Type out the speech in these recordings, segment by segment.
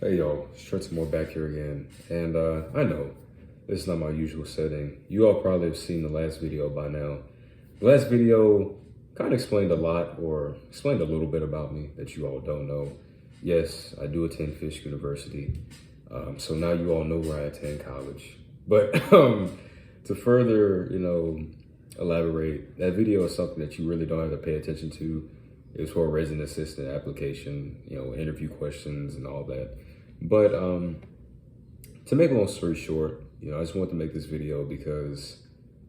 Hey y'all, it's Trenton Moore back here again. And I know this is not my usual setting. You all probably have seen the last video by now. The last video kind of explained a lot, or explained a little bit about me that you all don't know. Yes, I do attend Fisk University. So now you all know where I attend college. But to further, elaborate, that video is something that you really don't have to pay attention to. It's for a resident assistant application, interview questions and all that. But to make a long story short, I just wanted to make this video because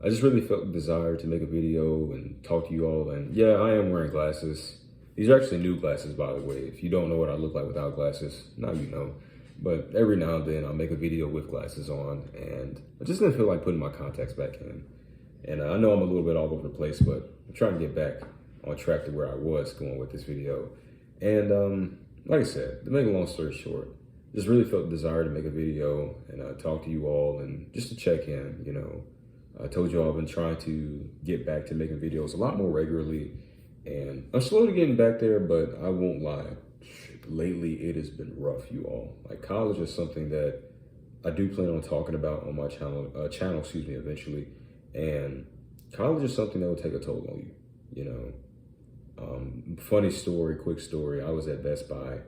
I just really felt the desire to make a video and talk to you all. And yeah, I am wearing glasses. These are actually new glasses, by the way. If you don't know what I look like without glasses, now you know. But every now and then I'll make a video with glasses on, and I just didn't feel like putting my contacts back in. And I know I'm a little bit all over the place, but I'm trying to get back on track to where I was going with this video. And like I said, to make a long story short, just really felt the desire to make a video and talk to you all and just to check in. I told you all I've been trying to get back to making videos a lot more regularly, and I'm slowly getting back there, but I won't lie. Lately, it has been rough, you all. Like, college is something that I do plan on talking about on my channel, eventually. And college is something that will take a toll on you, Funny story, quick story. I was at Best Buy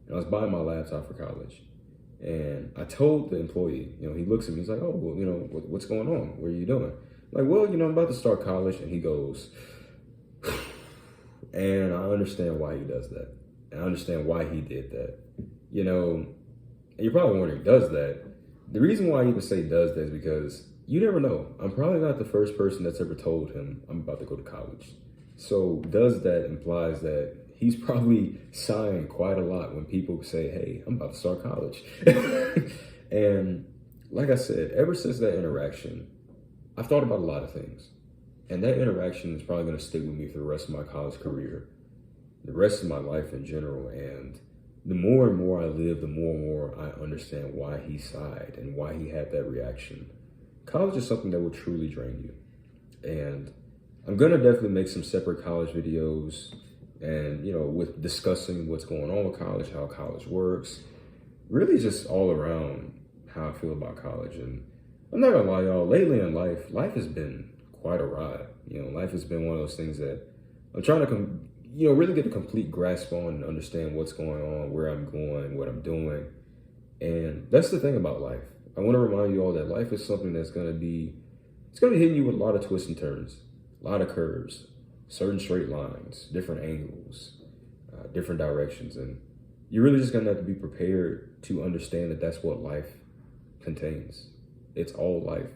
and I was buying my laptop for college. And I told the employee, he looks at me, he's like, oh, well, what's going on? What are you doing? I'm like, well, I'm about to start college. And he goes, and I understand why he does that. And I understand why he did that. And you're probably wondering, does that? The reason why I even say does that is because you never know. I'm probably not the first person that's ever told him I'm about to go to college. So does that implies that he's probably sighing quite a lot when people say, hey, I'm about to start college. And like I said, ever since that interaction, I've thought about a lot of things. And that interaction is probably going to stick with me for the rest of my college career, the rest of my life in general. And the more and more I live, the more and more I understand why he sighed and why he had that reaction. College is something that will truly drain you. And I'm going to definitely make some separate college videos and, with discussing what's going on with college, how college works, really just all around how I feel about college. And I'm not going to lie, y'all, lately in life has been quite a ride. Life has been one of those things that I'm trying to, really get a complete grasp on and understand what's going on, where I'm going, what I'm doing. And that's the thing about life. I want to remind you all that life is something that's going to be hitting you with a lot of twists and turns, a lot of curves, certain straight lines, different angles, different directions. And you're really just going to have to be prepared to understand that that's what life contains. It's all life.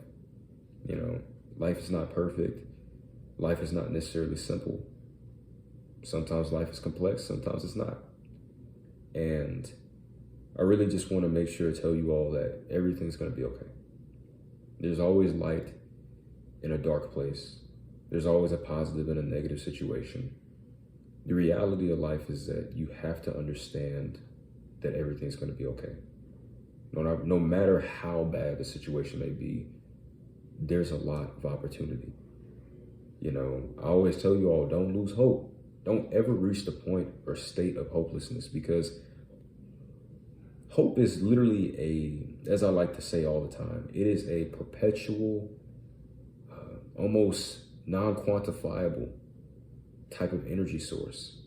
Life is not perfect. Life is not necessarily simple. Sometimes life is complex, sometimes it's not. And I really just want to make sure to tell you all that everything's going to be okay. There's always light in a dark place. There's always a positive in a negative situation. The reality of life is that you have to understand that everything's going to be okay. No matter how bad the situation may be, there's a lot of opportunity. I always tell you all, don't lose hope. Don't ever reach the point or state of hopelessness, because hope is literally as I like to say all the time, it is a perpetual, almost non-quantifiable type of energy source.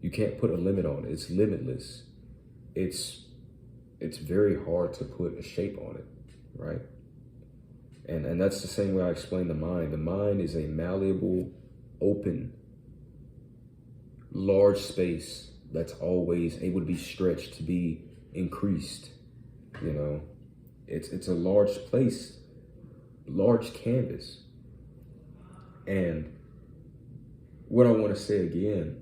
You can't put a limit on it. It's limitless. It's very hard to put a shape on it, right? And that's the same way I explain the mind. The mind is a malleable, open, large space that's always able to be stretched, to be increased. It's a large place, large canvas. And what I want to say again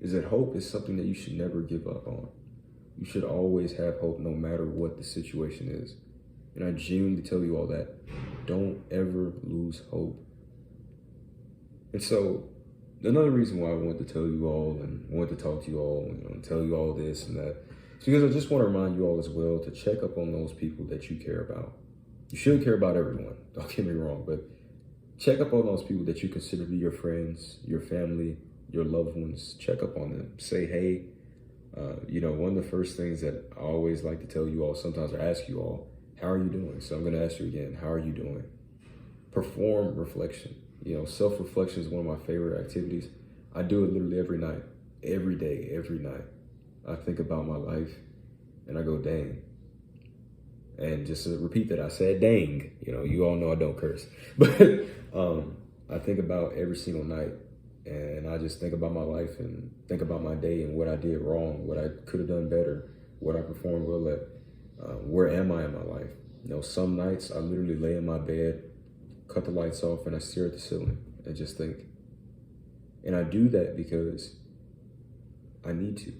is that hope is something that you should never give up on. You should always have hope no matter what the situation is. And I genuinely tell you all that. Don't ever lose hope. And so another reason why I wanted to tell you all and wanted to talk to you all and tell you all this and that is because I just want to remind you all as well to check up on those people that you care about. You should care about everyone, don't get me wrong, but check up on those people that you consider to be your friends, your family, your loved ones. Check up on them. Say, hey, One of the first things that I always like to tell you all, sometimes I ask you all, how are you doing? So I'm going to ask you again, how are you doing? Perform reflection. Self-reflection is one of my favorite activities. I do it literally every night, every day, every night. I think about my life and I go, dang. And just to repeat that, I said, dang. You all know I don't curse. But I think about every single night. And I just think about my life and think about my day and what I did wrong, what I could have done better, what I performed well at, where am I in my life? Some nights I literally lay in my bed, cut the lights off, and I stare at the ceiling and just think. And I do that because I need to.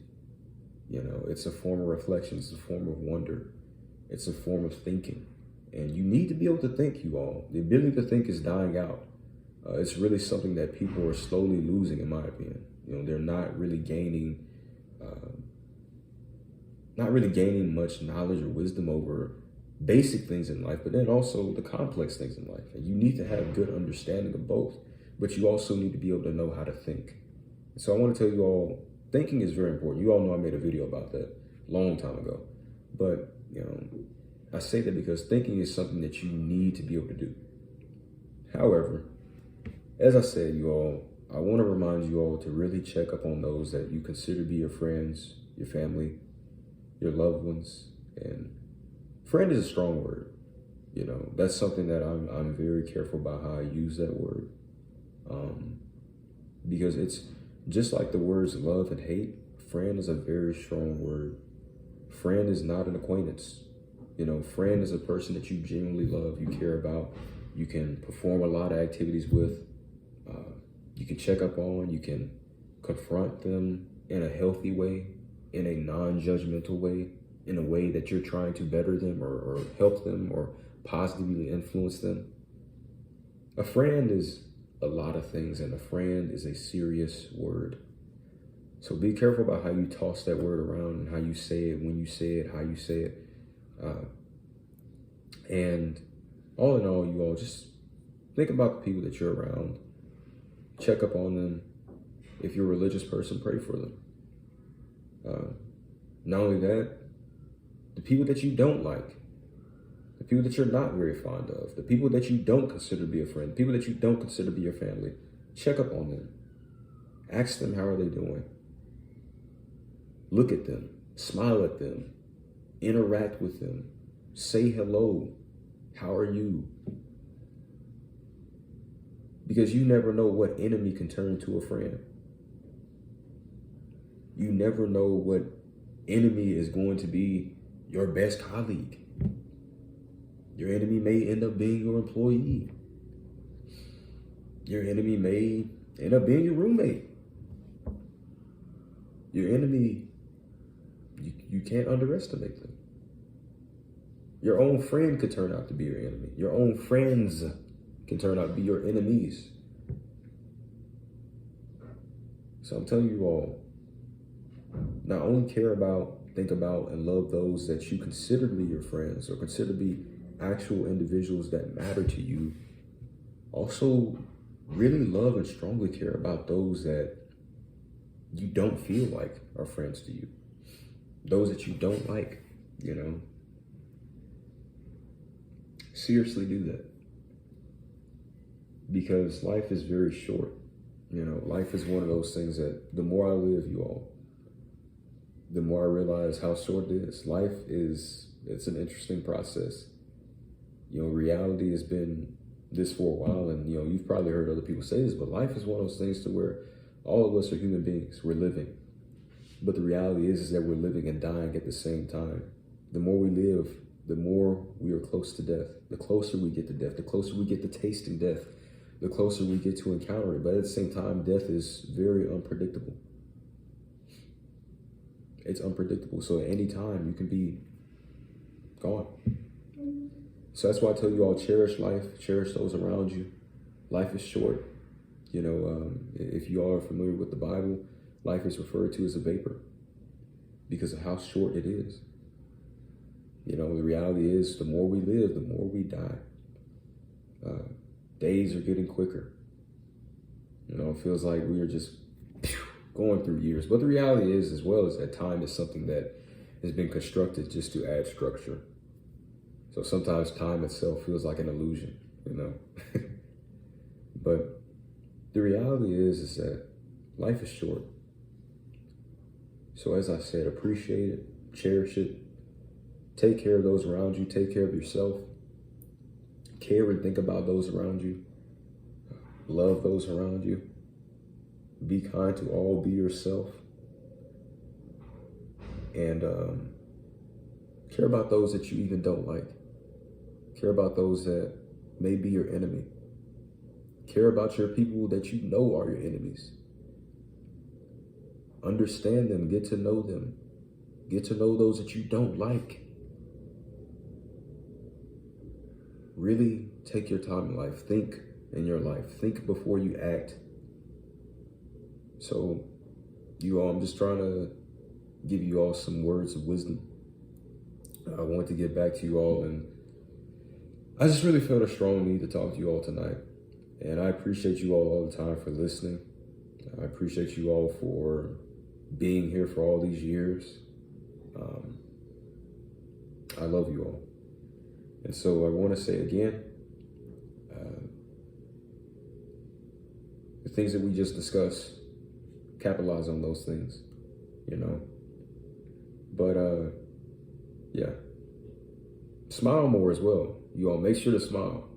It's a form of reflection. It's a form of wonder. It's a form of thinking. And you need to be able to think, you all. The ability to think is dying out. It's really something that people are slowly losing, in my opinion. They're not really gaining much knowledge or wisdom over basic things in life, but then also the complex things in life. And you need to have good understanding of both, but you also need to be able to know how to think. So I want to tell you all, thinking is very important. You all know I made a video about that a long time ago. But, I say that because thinking is something that you need to be able to do. However, as I said, you all, I want to remind you all to really check up on those that you consider to be your friends, your family, your loved ones. And friend is a strong word. That's something that I'm very careful about how I use that word. Because it's just like the words love and hate. Friend is a very strong word. Friend is not an acquaintance. Friend is a person that you genuinely love, you care about, you can perform a lot of activities with. You can check up on, you can confront them in a healthy way, in a non-judgmental way, in a way that you're trying to better them or help them or positively influence them. A friend is a lot of things, and a friend is a serious word. So be careful about how you toss that word around and how you say it, when you say it, how you say it. And all in all, you all just think about the people that you're around. Check up on them. If you're a religious person, pray for them. Not only that, the people that you don't like, the people that you're not very fond of, the people that you don't consider to be a friend, the people that you don't consider to be your family, check up on them. Ask them, how are they doing? Look at them, smile at them, interact with them, say hello, how are you? Because you never know what enemy can turn into a friend. You never know what enemy is going to be your best colleague. Your enemy may end up being your employee. Your enemy may end up being your roommate. Your enemy, you can't underestimate them. Your own friend could turn out to be your enemy. Your own friends can turn out to be your enemies. So I'm telling you all, not only care about, think about, and love those that you consider to be your friends or consider to be actual individuals that matter to you, also really love and strongly care about those that you don't feel like are friends to you. Those that you don't like, Seriously do that. Because life is very short. Life is one of those things that the more I live, you all, the more I realize how short it is. It's an interesting process. Reality has been this for a while, and you've probably heard other people say this, but life is one of those things to where all of us are human beings. We're living. But the reality is that we're living and dying at the same time. The more we live, the more we are close to death. The closer we get to death, the closer we get to tasting death, the closer we get to encounter it. But at the same time, death is very unpredictable. It's unpredictable. So at any time, you can be gone. So that's why I tell you all, cherish life, cherish those around you. Life is short. If you all are familiar with the Bible, life is referred to as a vapor because of how short it is. The reality is the more we live, the more we die. Days are getting quicker. It feels like we are just going through years. But the reality is, as well, is that time is something that has been constructed just to add structure. So sometimes time itself feels like an illusion, you know. But the reality is that life is short. So as I said, appreciate it, cherish it, take care of those around you, take care of yourself, care and think about those around you, love those around you, be kind to all, be yourself, and care about those that you even don't like. Care about those that may be your enemy. Care about your people that you know are your enemies. Understand them, get to know them. Get to know those that you don't like. Really take your time in life. Think in your life. Think before you act. So, you all, I'm just trying to give you all some words of wisdom. I want to get back to you all, and I just really felt a strong need to talk to you all tonight. And I appreciate you all the time for listening. I appreciate you all for being here for all these years. I love you all. And so I want to say again, the things that we just discussed, capitalize on those things, you know. But yeah, smile more as well. You all make sure to smile.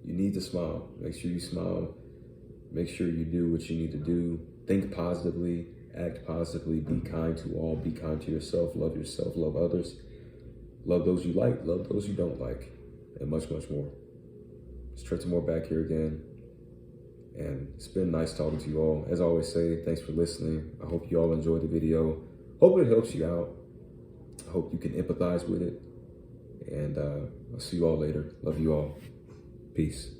You need to smile. Make sure you smile. Make sure you do what you need to do. Think positively, act positively, be kind to all, be kind to yourself, love others. Love those you like, love those you don't like, and much, much more. It's Trenton Moore back here again. And it's been nice talking to you all. As I always say, thanks for listening. I hope you all enjoyed the video. Hope it helps you out. I hope you can empathize with it. And I'll see you all later. Love you all. Peace.